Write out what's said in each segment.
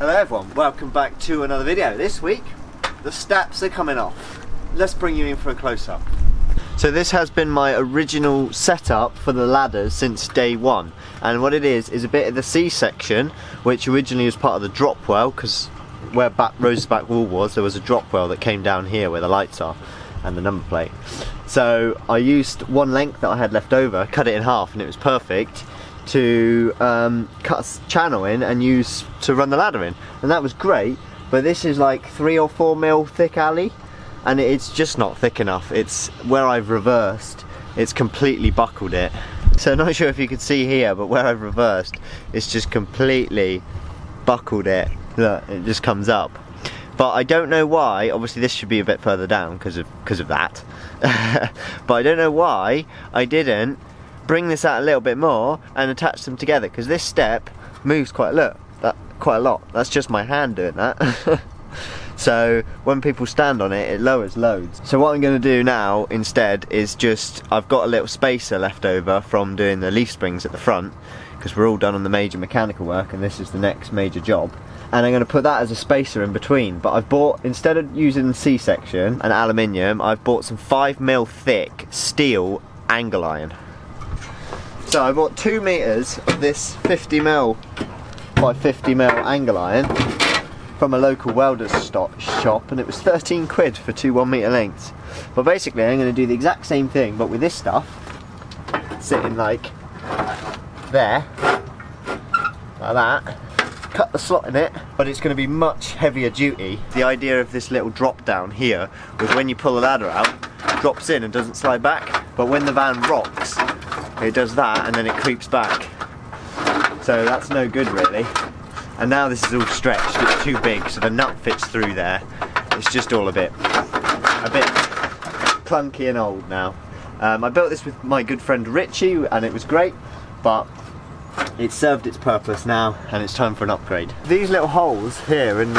Hello everyone, welcome back to another video. This week, the steps are coming off. Let's bring you in for a close-up. So this has been my original setup for the ladders since day one. And what it is a bit of the C-section, which originally was part of the drop well, because where Rose's back wall was, there was a drop well that came down here where the lights are and the number plate. So I used one length that I had left over, cut it in half, and it was perfect to cut a channel in and use to run the ladder in, and that was great. But this is like 3 or 4 mil thick alley, and it's just not thick enough. It's where I've reversed, it's completely buckled it. So I'm not sure if you can see here, but where I've reversed, it's just completely buckled it. Look, it just comes up. But I don't know why. Obviously this should be a bit further down because of that. But I don't know why I didn't bring this out a little bit more and attach them together, because this step moves quite a lot. That's just my hand doing that. So when people stand on it, it lowers loads. So what I'm going to do now instead is I've got a little spacer left over from doing the leaf springs at the front, because we're all done on the major mechanical work and this is the next major job. And I'm going to put that as a spacer in between. But I've bought, instead of using the C-section and aluminium, I've bought some 5mm thick steel angle iron. So I bought 2 meters of this 50mm by 50mm angle iron from a local welder's shop, and it was 13 quid for 2 1 meter lengths. But basically I'm going to do the exact same thing, but with this stuff sitting like there, like that. Cut the slot in it, but it's going to be much heavier duty. The idea of this little drop down here was when you pull the ladder out, it drops in and doesn't slide back, but when the van rocks, it does that and then it creeps back. So that's no good really. And now this is all stretched, it's too big, so the nut fits through there. It's just all a bit clunky and old now. I built this with my good friend Richie and it was great, but it served its purpose now and it's time for an upgrade. These little holes here in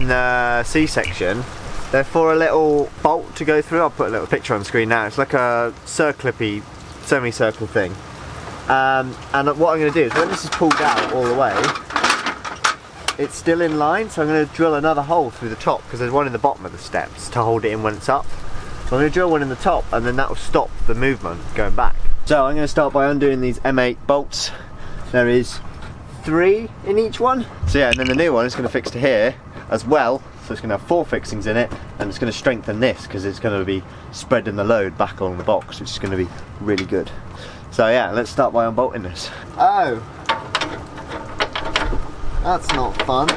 the C-section, they're for a little bolt to go through. I'll put a little picture on screen now. It's like a circlippy, semicircle thing. And what I'm going to do is when this is pulled out all the way, it's still in line, so I'm going to drill another hole through the top, because there's one in the bottom of the steps to hold it in when it's up. So I'm going to drill one in the top and then that will stop the movement going back. So I'm going to start by undoing these M8 bolts. There is 3 in each one. So yeah, and then the new one is going to fix to here as well. So it's going to have 4 fixings in it, and it's going to strengthen this because it's going to be spreading the load back along the box, which is going to be really good. So yeah, let's start by unbolting this. Oh, that's not fun,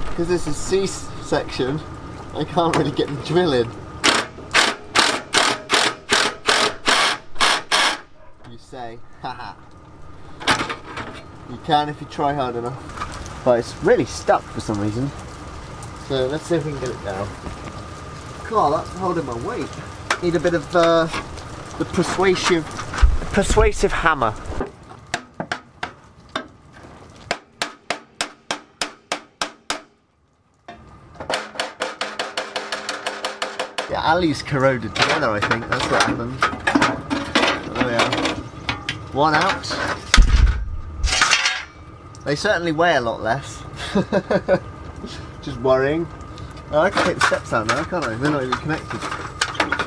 because this is C-section. I can't really get the drill in. You say, haha. You can if you try hard enough, but it's really stuck for some reason. So let's see if we can get it down. God, that's holding my weight. Need a bit of the persuasive hammer. The alley's corroded together, I think. That's what happened. There we are. One out. They certainly weigh a lot less. Just worrying. Oh, I can take the steps out now, can't I? They're not even connected.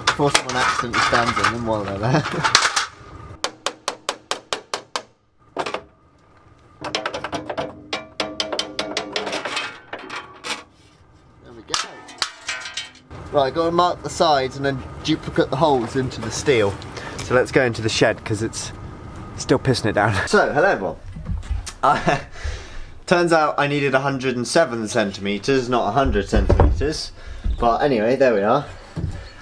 Before someone accidentally stands on them while they're there. There we go. Right, got to mark the sides and then duplicate the holes into the steel. So let's go into the shed because it's still pissing it down. So, hello everyone. Turns out I needed 107 centimetres, not 100 centimetres. But anyway, there we are.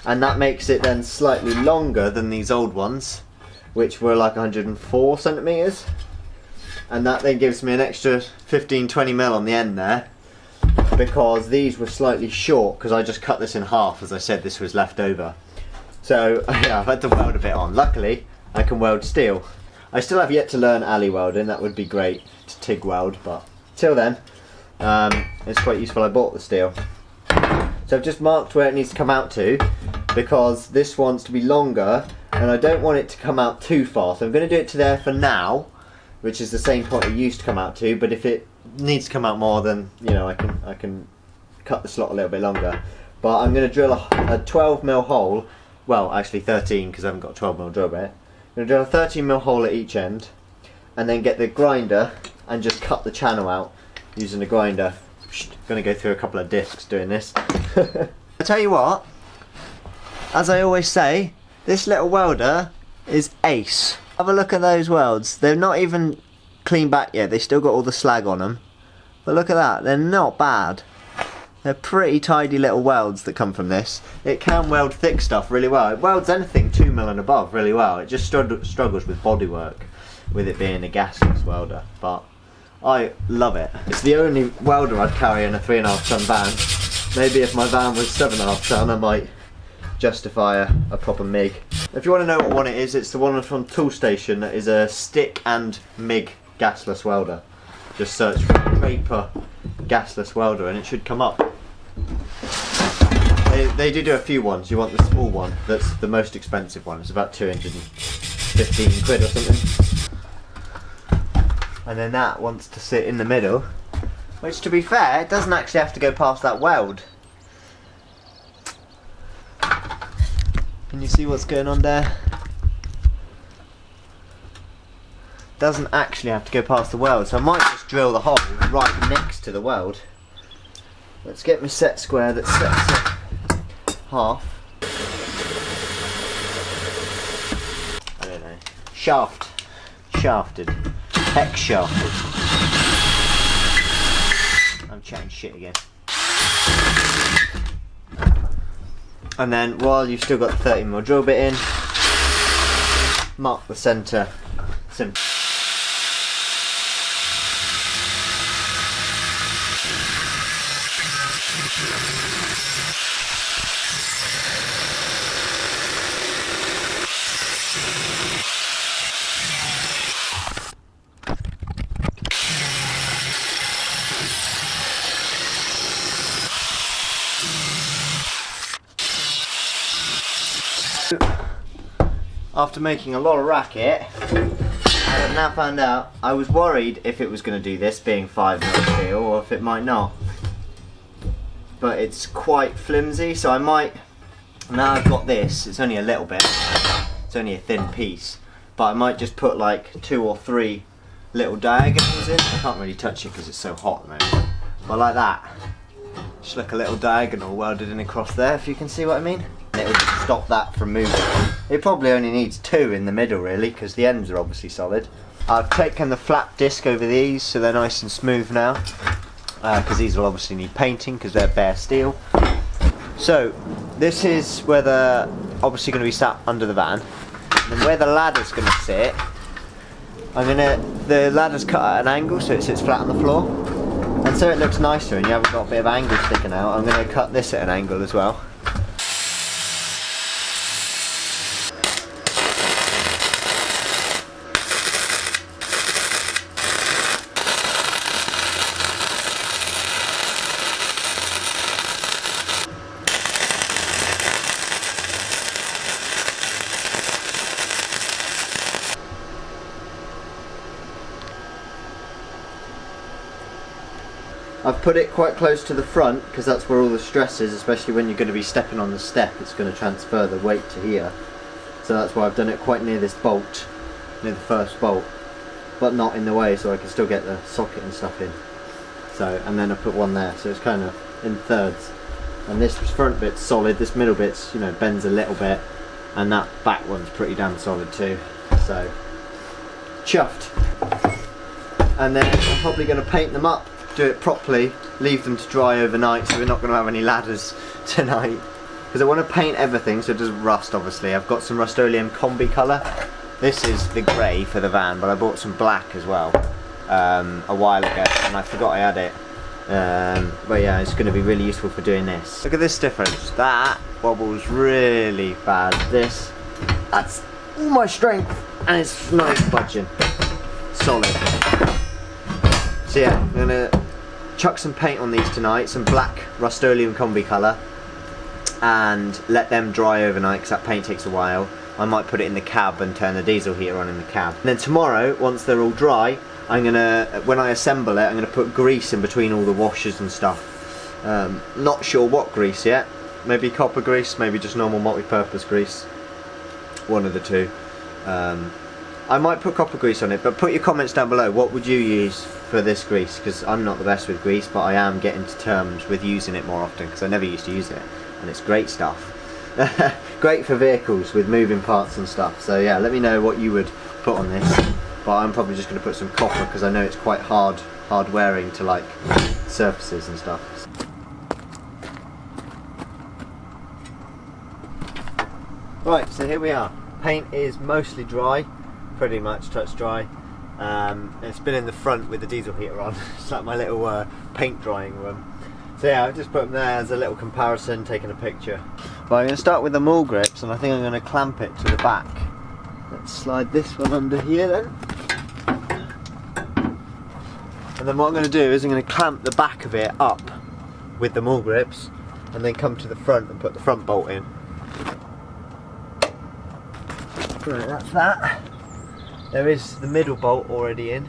And that makes it then slightly longer than these old ones, which were like 104 centimetres. And that then gives me an extra 15-20mm on the end there, because these were slightly short, because I just cut this in half. As I said, this was left over. So yeah, I've had to weld a bit on. Luckily, I can weld steel. I still have yet to learn alley welding. That would be great to TIG weld, but till then, it's quite useful. I bought the steel. So I've just marked where it needs to come out to, because this wants to be longer and I don't want it to come out too far. So I'm going to do it to there for now, which is the same point it used to come out to, but if it needs to come out more, then you know I can cut the slot a little bit longer. But I'm going to drill a 12mm hole, well actually 13 because I haven't got a 12mm drill bit. I'm going to drill a 13mm hole at each end, and then get the grinder and just cut the channel out using the grinder. Going to go through a couple of discs doing this. I tell you what, as I always say, this little welder is ace. Have a look at those welds. They're not even clean back yet, they still got all the slag on them. But look at that, they're not bad. They're pretty tidy little welds that come from this. It can weld thick stuff really well. It welds anything 2mm and above really well. It just struggles with bodywork, with it being a gasless welder. But I love it. It's the only welder I'd carry in a 3.5 ton van. Maybe if my van was 7.5 ton, I might justify a proper MIG. If you want to know what one it is, it's the one from Toolstation that is a stick and MIG gasless welder. Just search for Draper gasless welder and it should come up. They do a few ones. You want the small one, that's the most expensive one. It's about 215 quid or something. And then that wants to sit in the middle, which to be fair, it doesn't actually have to go past that weld. Can you see what's going on there? Doesn't actually have to go past the weld, so I might just drill the hole right next to the weld. Let's get my set square that sets it half. I don't know. Shafted. Hex shafted. I'm chatting shit again. And then while you've still got the 13mm drill bit in, mark the centre. Simple. After making a lot of racket, I have now found out I was worried if it was going to do this being 5mm steel or if it might not. But it's quite flimsy, so I might, now I've got this, it's only a little bit, it's only a thin piece, but I might just put like 2 or 3 little diagonals in. I can't really touch it because it's so hot at the moment, but like that. Just like a little diagonal welded in across there, if you can see what I mean. It will just stop that from moving. It probably only needs 2 in the middle really, because the ends are obviously solid. I've taken the flat disc over these so they're nice and smooth now, because these will obviously need painting because they're bare steel. So this is where they're obviously going to be sat under the van, and where the ladder's going to sit, the ladder's cut at an angle so it sits flat on the floor, and so it looks nicer and you haven't got a bit of angle sticking out. I'm going to cut this at an angle as well. I've put it quite close to the front because that's where all the stress is, especially when you're going to be stepping on the step. It's going to transfer the weight to here, so that's why I've done it quite near this bolt, near the first bolt, but not in the way, so I can still get the socket and stuff in. So, and then I put one there, so it's kind of in thirds. And this front bit's solid, this middle bit's, you know, bends a little bit, and that back one's pretty damn solid too. So, chuffed. And then I'm probably going to paint them up, do it properly, leave them to dry overnight, so we're not going to have any ladders tonight, because I want to paint everything so it doesn't rust. Obviously I've got some Rust-Oleum combi colour. This is the grey for the van, but I bought some black as well a while ago and I forgot I had it, but yeah, it's going to be really useful for doing this. Look at this difference, that wobbles really bad, that's all my strength and it's not even budging, solid. So yeah, I'm going to chuck some paint on these tonight, some black Rust-Oleum combi colour, and let them dry overnight because that paint takes a while. I might put it in the cab and turn the diesel heater on in the cab. And then tomorrow, once they're all dry, I'm gonna, when I assemble it, I'm gonna put grease in between all the washers and stuff. Not sure what grease yet. Maybe copper grease, maybe just normal multi-purpose grease. One of the two. I might put copper grease on it, but put your comments down below. What would you use for this grease? Because I'm not the best with grease, but I am getting to terms with using it more often, because I never used to use it, and it's great stuff. Great for vehicles with moving parts and stuff. So yeah, let me know what you would put on this. But I'm probably just going to put some copper, because I know it's quite hard wearing to like surfaces and stuff. Right, so here we are. Paint is mostly dry, pretty much touch dry. It's been in the front with the diesel heater on. It's like my little paint drying room. So yeah, I've just put them there as a little comparison, taking a picture. But I'm going to start with the mall grips, and I think I'm going to clamp it to the back. Let's slide this one under here then. And then what I'm going to do is I'm going to clamp the back of it up with the mall grips, and then come to the front and put the front bolt in. Right, that's that. There is the middle bolt already in,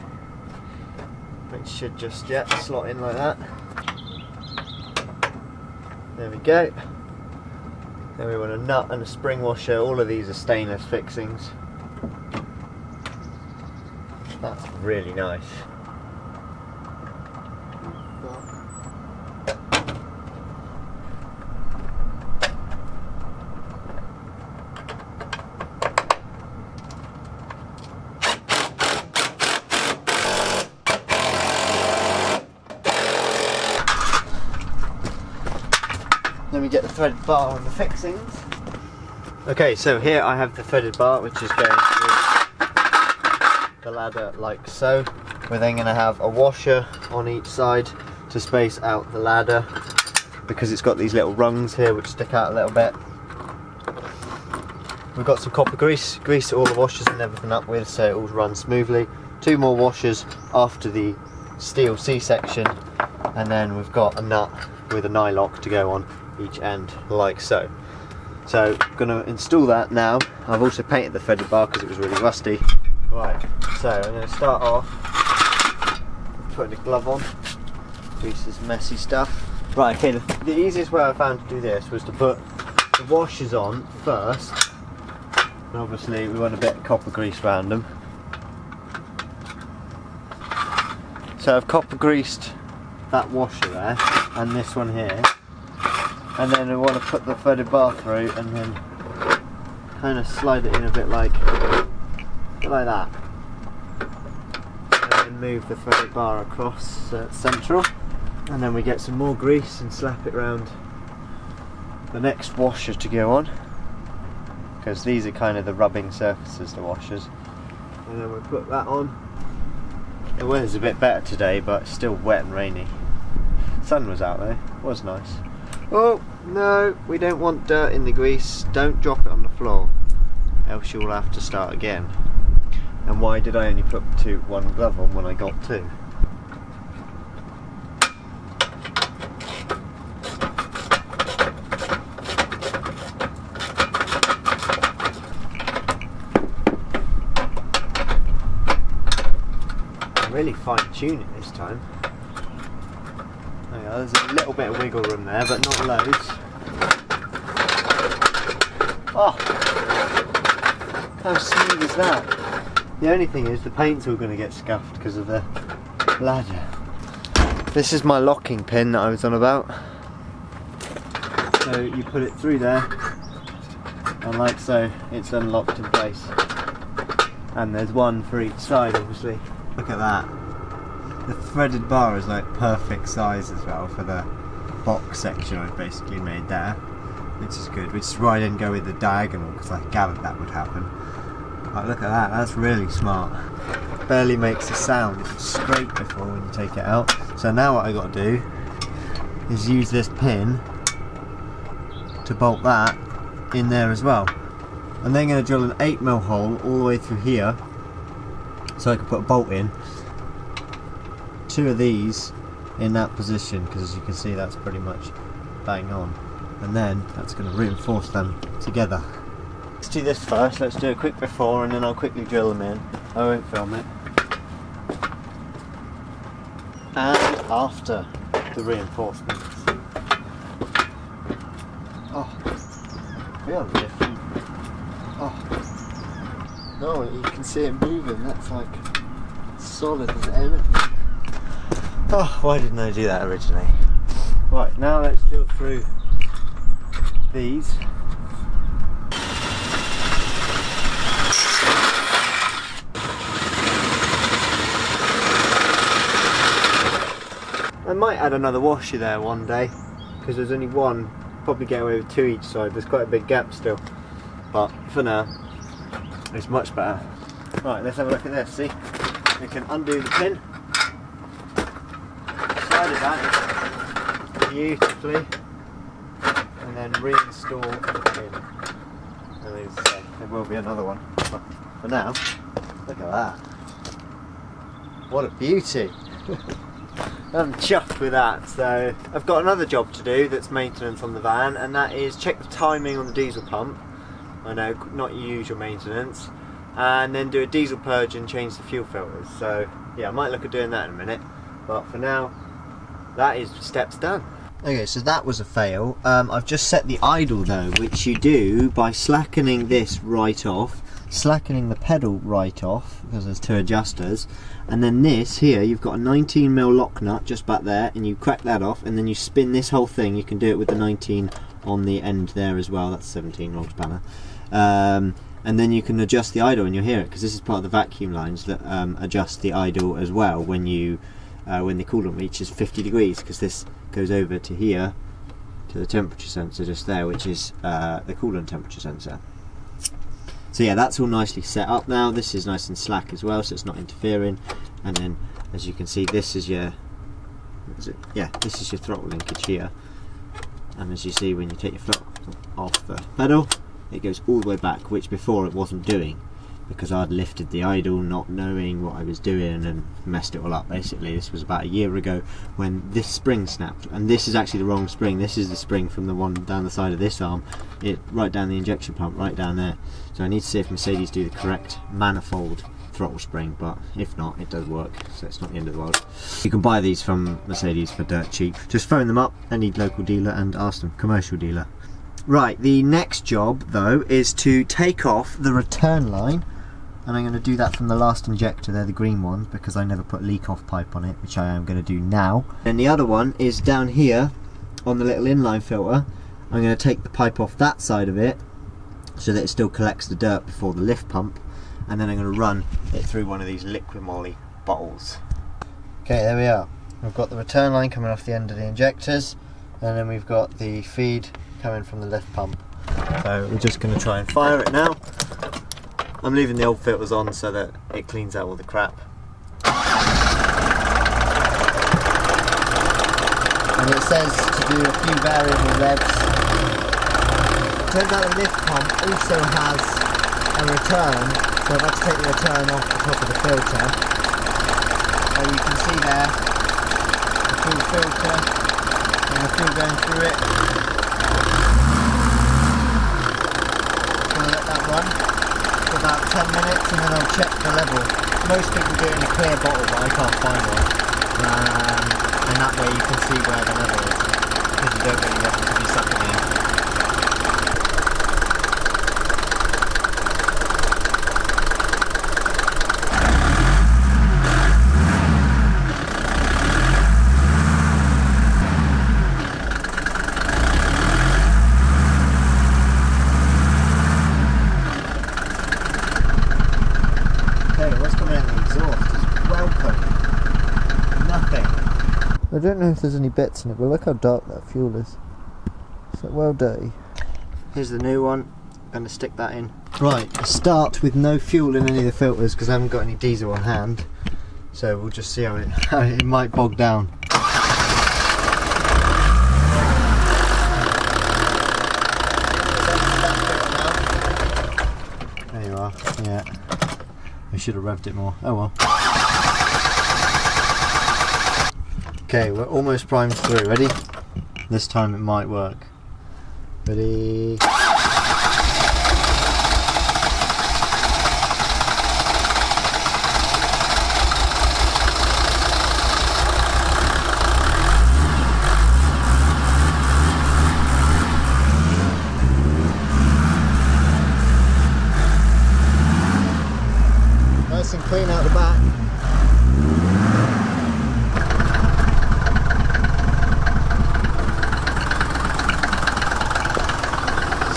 which should just slot in like that. There we go. Then we want a nut and a spring washer. All of these are stainless fixings. That's really nice. Then we get the threaded bar on the fixings. Okay, so here I have the threaded bar, which is going through the ladder like so. We're then going to have a washer on each side to space out the ladder, because it's got these little rungs here which stick out a little bit. We've got some copper grease, grease all the washers and everything up with so it all runs smoothly. 2 more washers after the steel C-section, and then we've got a nut with a nylock to go on each end like so. So I'm going to install that now. I've also painted the threaded bar because it was really rusty. Right, so I'm going to start off putting a glove on. Grease this messy stuff. Right, okay, the easiest way I found to do this was to put the washers on first, and obviously we want a bit of copper grease around them. So I've copper greased that washer there and this one here, and then we want to put the threaded bar through and then kind of slide it in a bit like that, and then move the threaded bar across so it's central, and then we get some more grease and slap it around the next washer to go on, because these are kind of the rubbing surfaces, the washers, and then we put that on. The weather's a bit better today, but it's still wet and rainy. Sun was out there, it was nice. Oh no, we don't want dirt in the grease. Don't drop it on the floor, else you'll have to start again. And why did I only put one glove on when I got 2? I'm really fine tuning it this time. There's a little bit of wiggle room there, but not loads. Oh, how smooth is that? The only thing is the paint's all going to get scuffed because of the ladder. This is my locking pin that I was on about. So you put it through there, and like so, it's unlocked in place. And there's one for each side, obviously. Look at that. The threaded bar is like perfect size as well for the box section I've basically made there, which is good, which is why I didn't go with the diagonal, because I gathered that would happen. Like, look at that, that's really smart. Barely makes a sound, it's straight before when you take it out. So now what I got to do is use this pin to bolt that in there as well. I'm then going to drill an 8mm hole all the way through here so I can put a bolt in. 2 of these in that position, because as you can see that's pretty much bang on, and then that's going to reinforce them together. let's do this first. Let's do a quick before and then I'll quickly drill them in. I won't film it. And after the reinforcements. Oh, we are different. Oh, no, you can see it moving. That's like solid as anything. Oh, why didn't I do that originally? Right, now let's drill through these. I might add another washer there one day, because there's only one, probably get away with two each side. There's quite a big gap still, but for now it's much better. Right, let's have a look at this. See, we can undo the pin, slide it back beautifully, and then reinstall the pin. And there will be another one, but for now, look at that. What a beauty. I'm chuffed with that. So I've got another job to do that's maintenance on the van, and that is check the timing on the diesel pump. I know, not your usual maintenance, and then do a diesel purge and change the fuel filters. So yeah, I might look at doing that in a minute, but for now that is steps done. Okay, so that was a fail. I've just set the idle though, which you do by slackening this right off, slackening the pedal right off, because there's two adjusters, and then this here, you've got a 19mm lock nut just back there, and you crack that off, and then you spin this whole thing. You can do it with the 19 on the end there as well. That's 17 wrong spanner. And then you can adjust the idle, and you'll hear it, because this is part of the vacuum lines that adjust the idle as well when you when the coolant reaches 50 degrees, because this goes over to here to the temperature sensor just there, which is the coolant temperature sensor. So yeah, that's all nicely set up now. This is nice and slack as well, so it's not interfering. And then, as you can see, this is your this is your throttle linkage here. And as you see, when you take your foot off the pedal, it goes all the way back, which before it wasn't doing, because I'd lifted the idle not knowing what I was doing and messed it all up. Basically, this was about a year ago when this spring snapped, and this is actually the wrong spring. This is the spring from the one down the side of this arm, right down the injection pump, right down there. So I need to see if Mercedes do the correct manifold throttle spring, but if not, it does work, so it's not the end of the world. You can buy these from Mercedes for dirt cheap. Just phone them up, any local dealer, and ask them, commercial dealer. Right, the next job though is to take off the return line, and I'm going to do that from the last injector there, the green one, because I never put leak off pipe on it, which I am going to do now. And the other one is down here on the little inline filter. I'm going to take the pipe off that side of it so that it still collects the dirt before the lift pump, and then I'm going to run it through one of these liquid moly bottles. Okay, there we are. We've got the return line coming off the end of the injectors, and then we've got the feed coming from the lift pump. So we're just going to try and fire it now. I'm leaving the old filters on so that it cleans out all the crap. And it says to do a few variable revs. Turns out the lift pump also has a return, so I've had to take the return off the top of the filter. So you can see there the full filter and the fuel going through it. So I'll let that run for about 10 minutes and then I'll check the level. Most people do it in a clear bottle, but I can't find one. And that way you can see where the level is, because you don't really want it to be sucking in. I don't know if there's any bits in it, but look how dark that fuel is. It's like well dirty. Here's the new one. I'm going to stick that in. Right, I start with no fuel in any of the filters because I haven't got any diesel on hand. So we'll just see how it might bog down. There you are. Yeah. I should have revved it more. Oh well. Okay, we're almost primed through. Ready? This time it might work. Ready?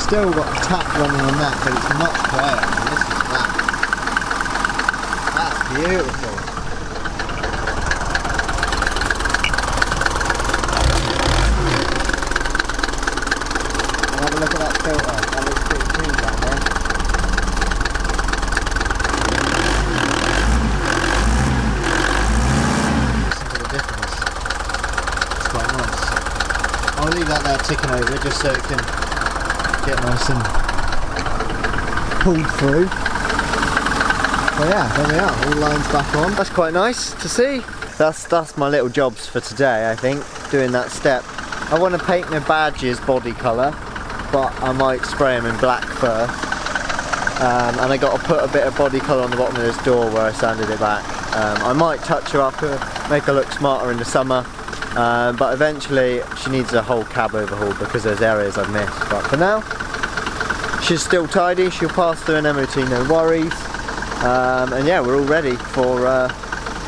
still got the tap running on that, but it's much quieter. And this is that. That's beautiful. And have a look at that filter. That looks pretty clean down there. Listen to the difference. It's quite nice. I'll leave that there ticking over just so it can get nice and pulled through. But yeah, there we are, all lines back on. That's quite nice to see. That's my little jobs for today, I think, doing that step. I want to paint my badges body colour, but I might spray them in black first. And I got to put a bit of body colour on the bottom of this door where I sanded it back. I might touch her up, make her look smarter in the summer. But eventually she needs a whole cab overhaul because there's areas I've missed. But for now, she's still tidy, she'll pass through an MOT, no worries. And yeah, we're all ready for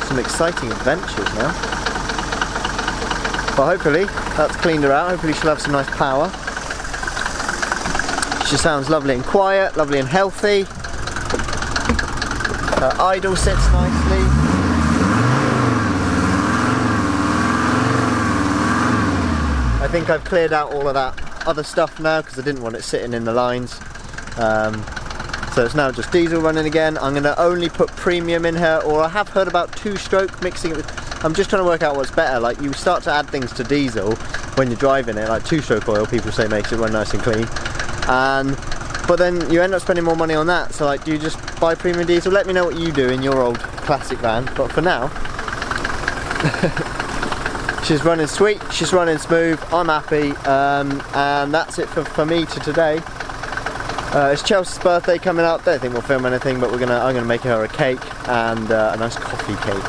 some exciting adventures now. But hopefully that's cleaned her out, hopefully she'll have some nice power. She sounds lovely and quiet, lovely and healthy. Her idle sits nicely. I think I've cleared out all of that other stuff now because I didn't want it sitting in the lines. So it's now just diesel running again. I'm going to only put premium in here, or I have heard about two-stroke, mixing it with... I'm just trying to work out what's better. Like, you start to add things to diesel when you're driving it, like two-stroke oil, people say makes it run nice and clean. But then you end up spending more money on that, so like, do you just buy premium diesel? Let me know what you do in your old classic van, but for now... She's running sweet, she's running smooth, I'm happy, and that's it for me today. It's Chelsea's birthday coming up. Don't think we'll film anything, but I'm gonna make her a cake and a nice coffee cake.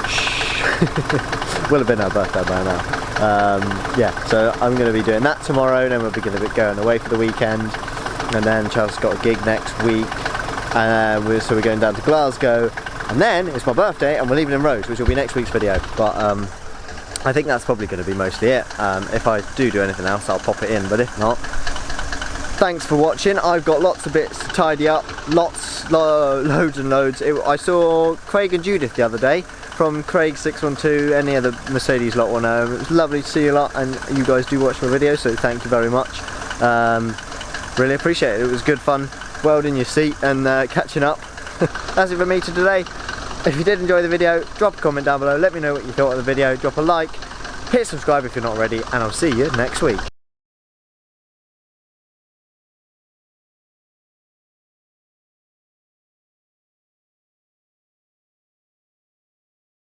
Shh. Will have been her birthday by now. Yeah, so I'm gonna be doing that tomorrow. Then we'll be going away for the weekend, and then Chelsea's got a gig next week, and so we're going down to Glasgow, and then it's my birthday, and we're leaving in Rhodes, which will be next week's video. But I think that's probably going to be mostly it. If I do anything else, I'll pop it in, but if not, thanks for watching. I've got lots of bits to tidy up, loads and loads. I saw Craig and Judith the other day from Craig612, any other Mercedes lot will know. It was lovely to see you lot, and you guys do watch my videos, so thank you very much. Really appreciate it. It was good fun welding your seat and catching up. That's it for me today. If you did enjoy the video, drop a comment down below, let me know what you thought of the video, drop a like, hit subscribe if you're not already, and I'll see you next week.